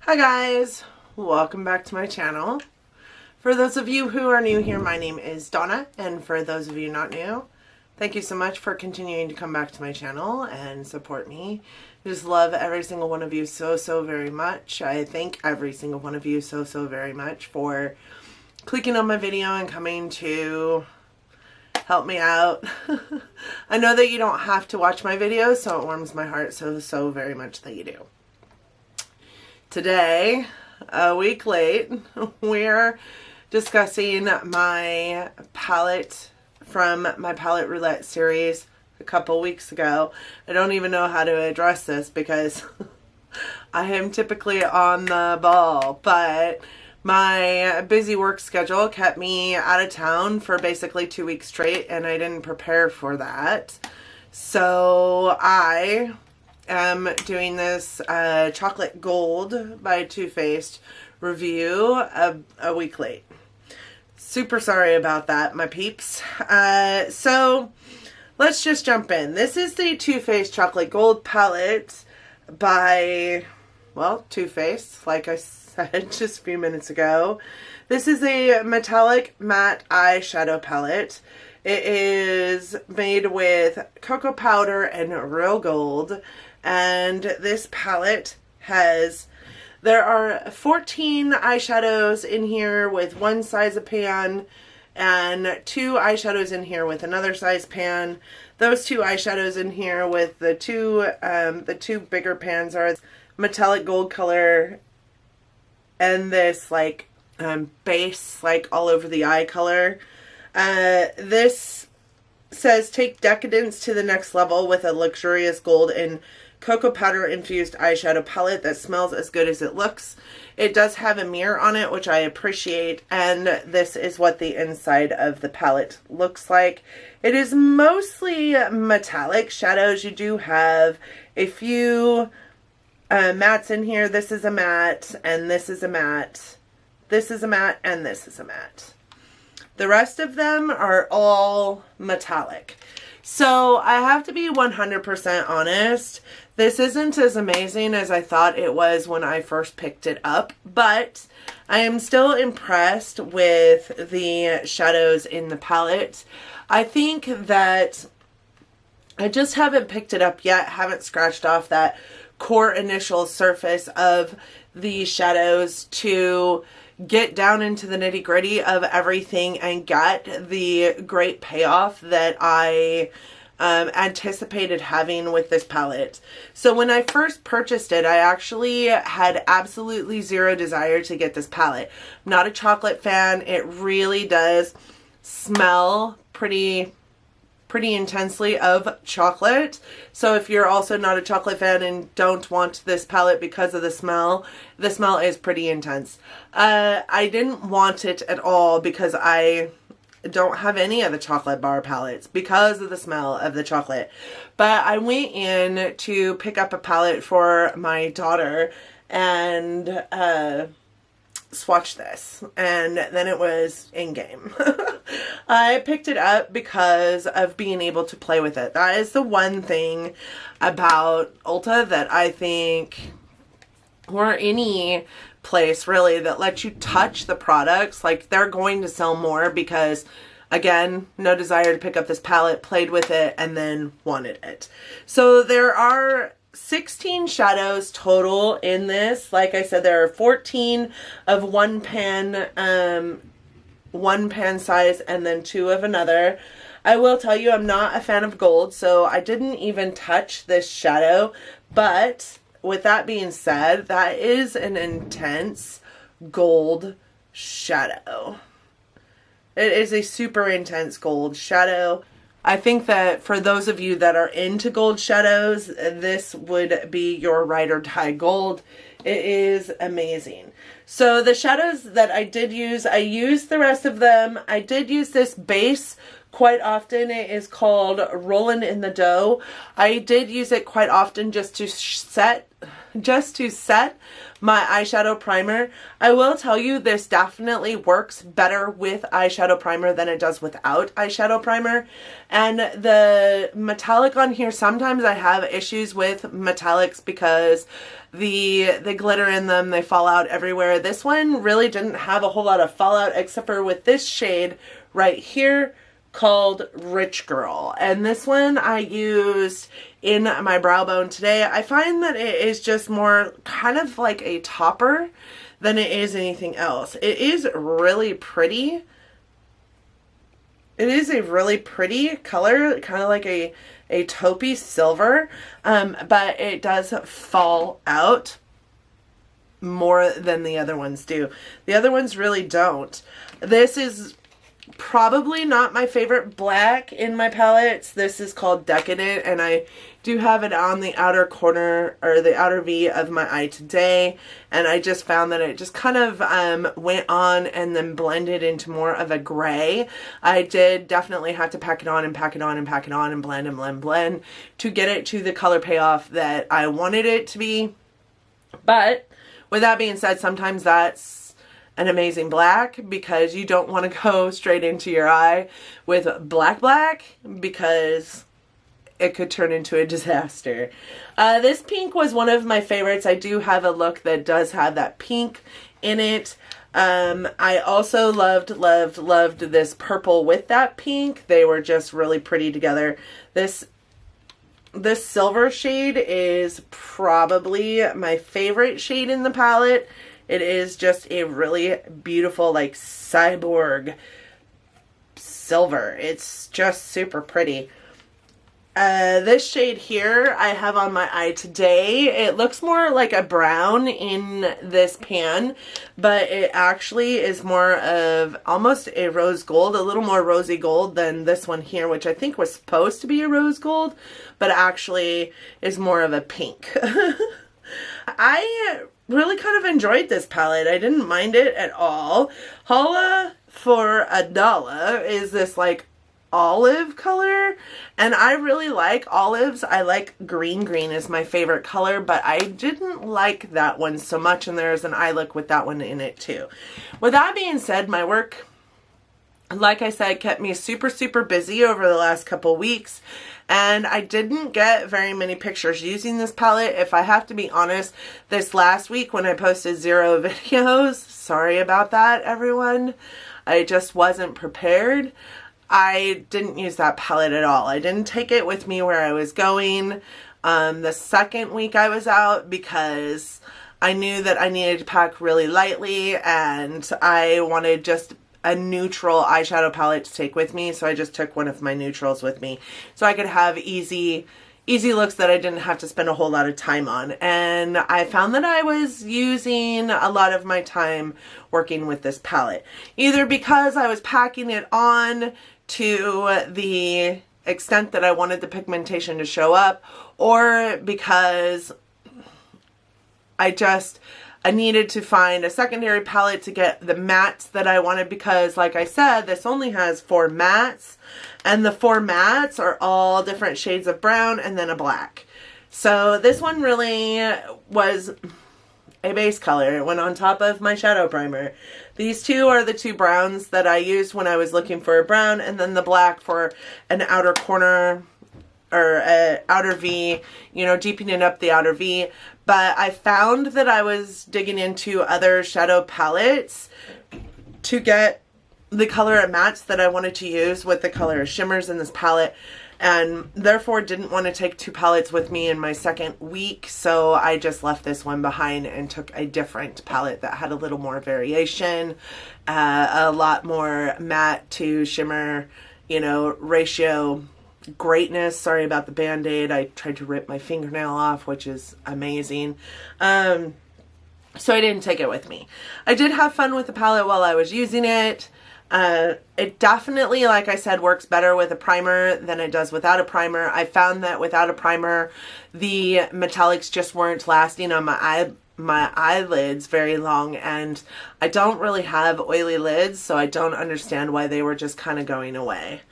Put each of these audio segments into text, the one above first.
Hi guys, welcome back to my channel. For those of you who are new here, my name is Donna, and for those of you not new, thank you so much for continuing to come back to my channel and support me. I just love every single one of you so very much. I thank every single one of you so very much for clicking on my video and coming to help me out. I know that you don't have to watch my videos, so it warms my heart so very much that you do. Today, a week late, we're discussing my palette from my Palette Roulette series a couple weeks ago. I don't even know how to address this because I am typically on the ball, but my busy work schedule kept me out of town for basically 2 weeks straight, and I didn't prepare for that. So I am doing this Chocolate Gold by Too Faced review a week late. Super sorry about that, my peeps. So let's just jump in. This is the Too Faced Chocolate Gold palette by, well, Too Faced, like I said just a few minutes ago. This is a metallic matte eyeshadow palette. It is made with cocoa powder and real gold. And this palette there are 14 eyeshadows in here with one size of pan and 2 eyeshadows in here with another size pan. Those 2 eyeshadows in here with the two bigger pans are metallic gold color and this like base like all over the eye color. This says take decadence to the next level with a luxurious gold and cocoa powder infused eyeshadow palette that smells as good as it looks. It does have a mirror on it, which I appreciate, and this is what the inside of the palette looks like. It is mostly metallic shadows. You do have a few mattes in here. This is a matte, and this is a matte. This is a matte, and this is a matte. The rest of them are all metallic. So I have to be 100% honest. This isn't as amazing as I thought it was when I first picked it up, but I am still impressed with the shadows in the palette. I think that I just haven't picked it up yet, haven't scratched off that core initial surface of the shadows to get down into the nitty-gritty of everything and get the great payoff that I anticipated having with this palette. So when I first purchased it, I actually had absolutely zero desire to get this palette. I'm not a chocolate fan. It really does smell pretty intensely of chocolate. So if you're also not a chocolate fan and don't want this palette because of the smell is pretty intense. I didn't want it at all because I don't have any of the chocolate bar palettes because of the smell of the chocolate. But I went in to pick up a palette for my daughter and swatch this, and then it was in game. I picked it up because of being able to play with it. That is the one thing about Ulta that I think, or any place really, that lets you touch the products. Like, they're going to sell more because, again, no desire to pick up this palette, played with it, and then wanted it. So there are 16 shadows total in this. Like I said, there are 14 of one pan size and then 2 of another. I will tell you, I'm not a fan of gold, so I didn't even touch this shadow. But with that being said, that is an intense gold shadow. It is a super intense gold shadow. I think that for those of you that are into gold shadows, this would be your ride or die gold. It is amazing. So the shadows that I did use, I used the rest of them. I did use this base quite often. It is called Rollin' in the Dough. I did use it quite often just to set just to set my eyeshadow primer. I will tell you this definitely works better with eyeshadow primer than it does without eyeshadow primer. And the metallic on here, sometimes I have issues with metallics because the glitter in them, they fall out everywhere. This one really didn't have a whole lot of fallout except for with this shade right here called Rich Girl. And this one I used in my brow bone today. I find that it is just more kind of like a topper than it is anything else. It is really pretty. It is a really pretty color, kind of like a taupey silver, but it does fall out more than the other ones do. The other ones really don't. This is probably not my favorite black in my palettes. This is called Decadent, and I do have it on the outer corner or the outer V of my eye today, and I just found that it just kind of went on and then blended into more of a gray. I did definitely have to pack it on and pack it on and pack it on and blend and blend, blend to get it to the color payoff that I wanted it to be. But with that being said, sometimes that's an amazing black because you don't want to go straight into your eye with black because it could turn into a disaster. This pink was one of my favorites. I do have a look that does have that pink in it. I also loved this purple with that pink. They were just really pretty together. This silver shade is probably my favorite shade in the palette. It is just a really beautiful, like, cyborg silver. It's just super pretty. This shade here I have on my eye today. It looks more like a brown in this pan, but it actually is more of almost a rose gold, a little more rosy gold than this one here, which I think was supposed to be a rose gold, but actually is more of a pink. I really kind of enjoyed this palette. I didn't mind it at all. Huda for $1 is this like olive color, and I really like olives. I like green. Green is my favorite color, but I didn't like that one so much, and there's an eye look with that one in it too. With that being said, my work, like I said, kept me super busy over the last couple weeks, and I didn't get very many pictures using this palette. If I have to be honest, this last week when I posted 0 videos, sorry about that, everyone. I just wasn't prepared. I didn't use that palette at all. I didn't take it with me where I was going the second week I was out because I knew that I needed to pack really lightly, and I wanted just a neutral eyeshadow palette to take with me, so I just took one of my neutrals with me so I could have easy looks that I didn't have to spend a whole lot of time on. And I found that I was using a lot of my time working with this palette, either because I was packing it on to the extent that I wanted the pigmentation to show up, or because I needed to find a secondary palette to get the mattes that I wanted, because like I said, this only has 4 mattes, and the 4 mattes are all different shades of brown and then a black. So this one really was a base color. It went on top of my shadow primer. These two are the 2 browns that I used when I was looking for a brown, and then the black for an outer corner or outer V, you know, deepening up the outer V. But I found that I was digging into other shadow palettes to get the color of mattes that I wanted to use with the color of shimmers in this palette, and therefore didn't want to take 2 palettes with me in my second week, so I just left this one behind and took a different palette that had a little more variation, a lot more matte to shimmer, you know, ratio. Greatness. Sorry about the band-aid. I tried to rip my fingernail off, which is amazing. So I didn't take it with me. I did have fun with the palette while I was using it. It definitely, like I said, works better with a primer than it does without a primer. I found that without a primer, the metallics just weren't lasting on my eyelids very long, and I don't really have oily lids, so I don't understand why they were just kind of going away.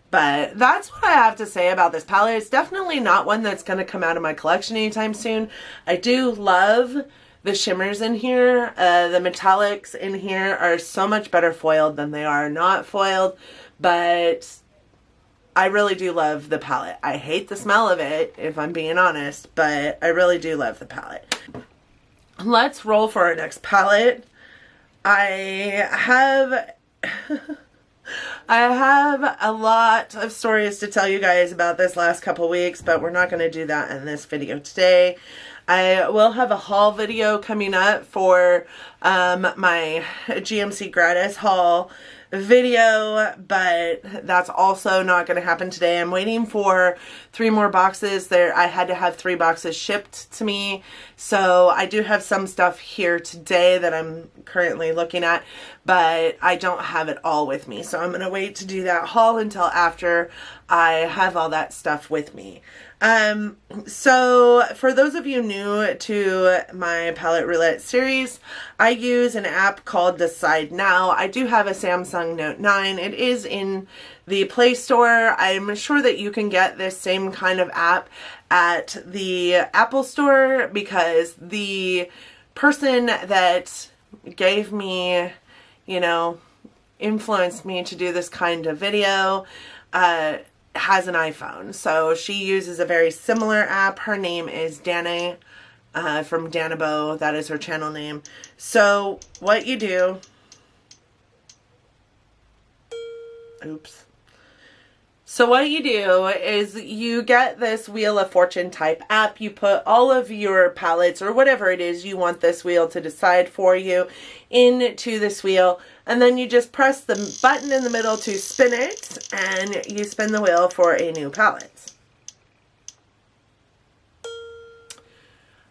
But that's what I have to say about this palette. It's definitely not one that's going to come out of my collection anytime soon. I do love the shimmers in here. The metallics in here are so much better foiled than they are not foiled. But I really do love the palette. I hate the smell of it, if I'm being honest. But I really do love the palette. Let's roll for our next palette. I have a lot of stories to tell you guys about this last couple weeks, but we're not going to do that in this video today. I will have a haul video coming up for my GMC Gratis haul video, but that's also not going to happen today. I'm waiting for 3 more boxes. I had to have 3 boxes shipped to me, so I do have some stuff here today that I'm currently looking at, but I don't have it all with me, so I'm going to wait to do that haul until after I have all that stuff with me. So for those of you new to my Palette Roulette series, I use an app called Decide Now. I do have a Samsung Note 9. It is in the Play Store. I'm sure that you can get this same kind of app at the Apple Store, because the person that gave me, you know, influenced me to do this kind of video, has an iPhone. So she uses a very similar app. Her name is Dana from Danabo. That is her channel name. So what you do, So what you do is you get this Wheel of Fortune type app. You put all of your palettes or whatever it is you want this wheel to decide for you into this wheel, and then you just press the button in the middle to spin it, and you spin the wheel for a new palette.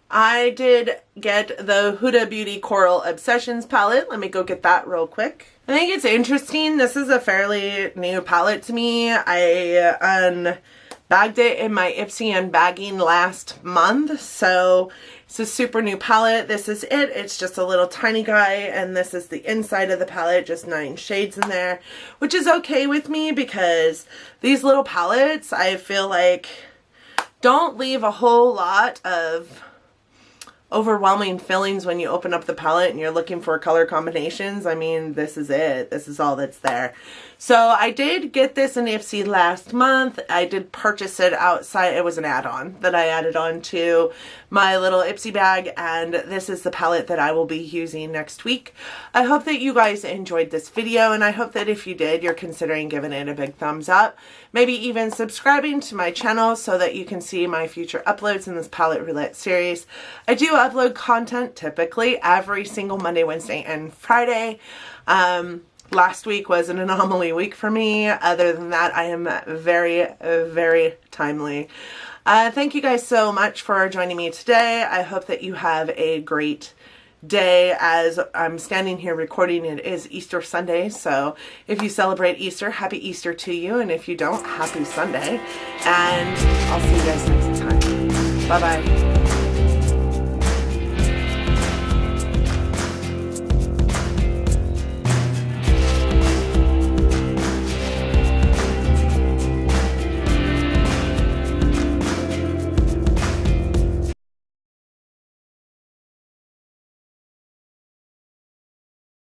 I did get the Huda Beauty Choral Obsessions palette. Let me go get that real quick. I think it's interesting. This is a fairly new palette to me. I unbagged it in my Ipsy unbagging last month, so it's a super new palette. This is it. It's just a little tiny guy, and this is the inside of the palette, just 9 shades in there, which is okay with me because these little palettes, I feel like, don't leave a whole lot of overwhelming feelings when you open up the palette and you're looking for color combinations. I mean, this is it. This is all that's there. So I did get this in Ipsy last month. I did purchase it outside. It was an add-on that I added on to my little Ipsy bag, and this is the palette that I will be using next week. I hope that you guys enjoyed this video, and I hope that if you did, you're considering giving it a big thumbs up. Maybe even subscribing to my channel so that you can see my future uploads in this Palette Roulette series. I do upload content typically every single Monday, Wednesday, and Friday. Last week was an anomaly week for me. Other than that, I am very, very timely. Thank you guys so much for joining me today. I hope that you have a great day. As I'm standing here recording, it is Easter Sunday, so if you celebrate Easter, happy Easter to you, and if you don't, happy Sunday, and I'll see you guys next time. Bye-bye.